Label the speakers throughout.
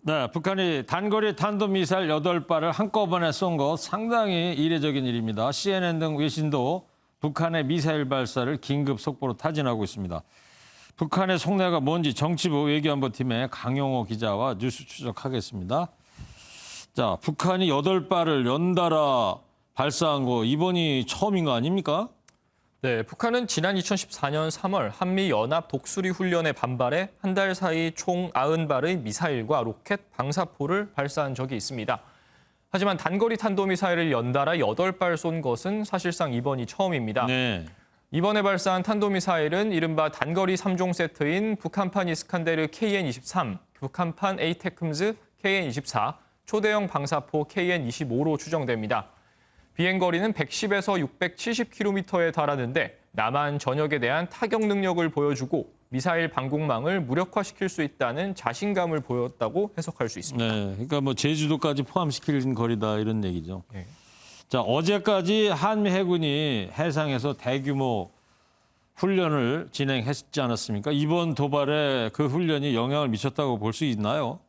Speaker 1: 네, 북한이 단거리 탄도미사일 8발을 한꺼번에 쏜 것 상당히 이례적인 일입니다. CNN 등 외신도 북한의 미사일 발사를 긴급 속보로 타진하고 있습니다. 북한의 속내가 뭔지 정치부 외교안보팀의 강용호 기자와 뉴스 추적하겠습니다. 자, 북한이 8발을 연달아 발사한 거 이번이 처음인 거 아닙니까?
Speaker 2: 네, 북한은 지난 2014년 3월 한미연합 독수리 훈련에 반발해 한 달 사이 총 90발의 미사일과 로켓, 방사포를 발사한 적이 있습니다. 하지만 단거리 탄도미사일을 연달아 8발 쏜 것은 사실상 이번이 처음입니다.
Speaker 1: 네.
Speaker 2: 이번에 발사한 탄도미사일은 이른바 단거리 3종 세트인 북한판 이스칸데르 KN-23, 북한판 에이테크임즈 KN-24, 초대형 방사포 KN-25로 추정됩니다. 비행거리는 110에서 670km에 달하는데 남한 전역에 대한 타격 능력을 보여주고 미사일 방공망을 무력화시킬 수 있다는 자신감을 보였다고 해석할 수 있습니다.
Speaker 1: 네, 그러니까 뭐 제주도까지 포함시키는 거리다 이런 얘기죠.
Speaker 2: 네.
Speaker 1: 자, 어제까지 한미 해군이 해상에서 대규모 훈련을 진행했지 않았습니까? 이번 도발에 그 훈련이 영향을 미쳤다고 볼 수 있나요?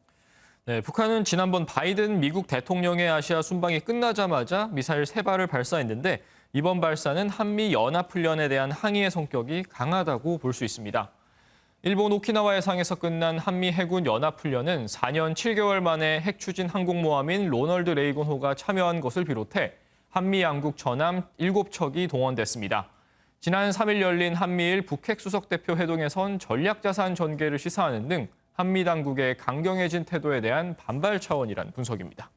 Speaker 2: 네, 북한은 지난번 바이든 미국 대통령의 아시아 순방이 끝나자마자 미사일 3발을 발사했는데 이번 발사는 한미 연합훈련에 대한 항의의 성격이 강하다고 볼 수 있습니다. 일본 오키나와 해상에서 끝난 한미 해군 연합훈련은 4년 7개월 만에 핵 추진 항공모함인 로널드 레이건호가 참여한 것을 비롯해 한미 양국 전함 7척이 동원됐습니다. 지난 3일 열린 한미일 북핵 수석대표 회동에선 전략자산 전개를 시사하는 등 한미 당국의 강경해진 태도에 대한 반발 차원이란 분석입니다.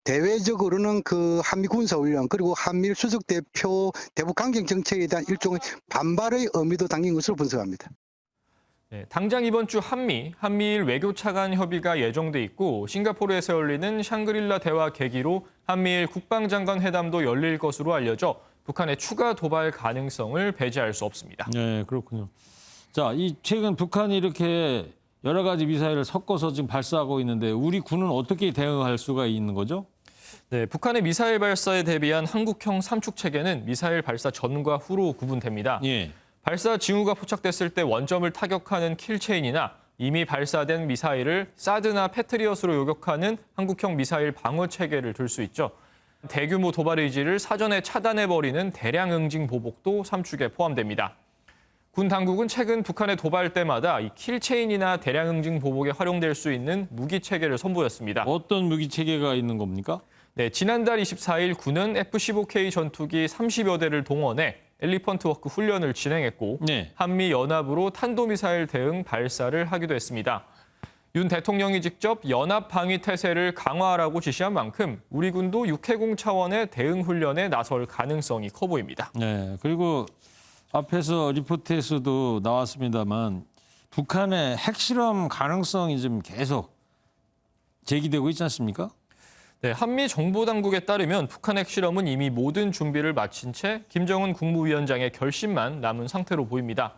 Speaker 3: 대외적으로는 그 한미 군사훈련 그리고 한미일 수석대표 대북 강경 정책에 대한 일종의 반발의 의미도 담긴 것으로 분석합니다.
Speaker 2: 네, 당장 이번 주 한미일 외교차 간 협의가 예정돼 있고 싱가포르에서 열리는 샹그릴라 대화 계기로 한미일 국방장관 회담도 열릴 것으로 알려져 북한의 추가 도발 가능성을 배제할 수 없습니다.
Speaker 1: 네, 그렇군요. 자, 최근 북한이 이렇게 여러 가지 미사일을 섞어서 지금 발사하고 있는데 우리 군은 어떻게 대응할 수가 있는 거죠?
Speaker 2: 네, 북한의 미사일 발사에 대비한 한국형 삼축 체계는 미사일 발사 전과 후로 구분됩니다.
Speaker 1: 예.
Speaker 2: 발사 징후가 포착됐을 때 원점을 타격하는 킬체인이나 이미 발사된 미사일을 사드나 패트리엇으로 요격하는 한국형 미사일 방어 체계를 들 수 있죠. 대규모 도발 의지를 사전에 차단해버리는 대량 응징 보복도 삼축에 포함됩니다. 군 당국은 최근 북한의 도발 때마다 이 킬체인이나 대량 응징 보복에 활용될 수 있는 무기 체계를 선보였습니다.
Speaker 1: 어떤 무기 체계가 있는 겁니까?
Speaker 2: 네, 지난달 24일 군은 F-15K 전투기 30여 대를 동원해 엘리펀트 워크 훈련을 진행했고
Speaker 1: 네.
Speaker 2: 한미 연합으로 탄도미사일 대응 발사를 하기도 했습니다. 윤 대통령이 직접 연합 방위 태세를 강화하라고 지시한 만큼 우리 군도 육해공 차원의 대응 훈련에 나설 가능성이 커 보입니다.
Speaker 1: 네. 그리고 앞에서 리포트에서도 나왔습니다만 북한의 핵실험 가능성이 좀 계속 제기되고 있지 않습니까?
Speaker 2: 네, 한미 정보당국에 따르면 북한 핵실험은 이미 모든 준비를 마친 채 김정은 국무위원장의 결심만 남은 상태로 보입니다.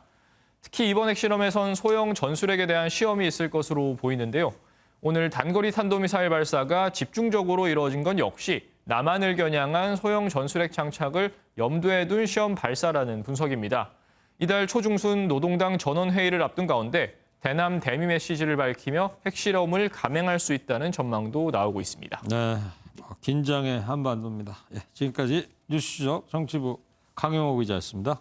Speaker 2: 특히 이번 핵실험에선 소형 전술핵에 대한 시험이 있을 것으로 보이는데요. 오늘 단거리 탄도미사일 발사가 집중적으로 이루어진 건 역시 남한을 겨냥한 소형 전술핵 장착을 염두에 둔 시험 발사라는 분석입니다. 이달 초중순 노동당 전원회의를 앞둔 가운데 대남 대미 메시지를 밝히며 핵실험을 감행할 수 있다는 전망도 나오고 있습니다.
Speaker 1: 네, 긴장의 한반도입니다. 예, 지금까지 뉴스추적 정치부 강용호 기자였습니다.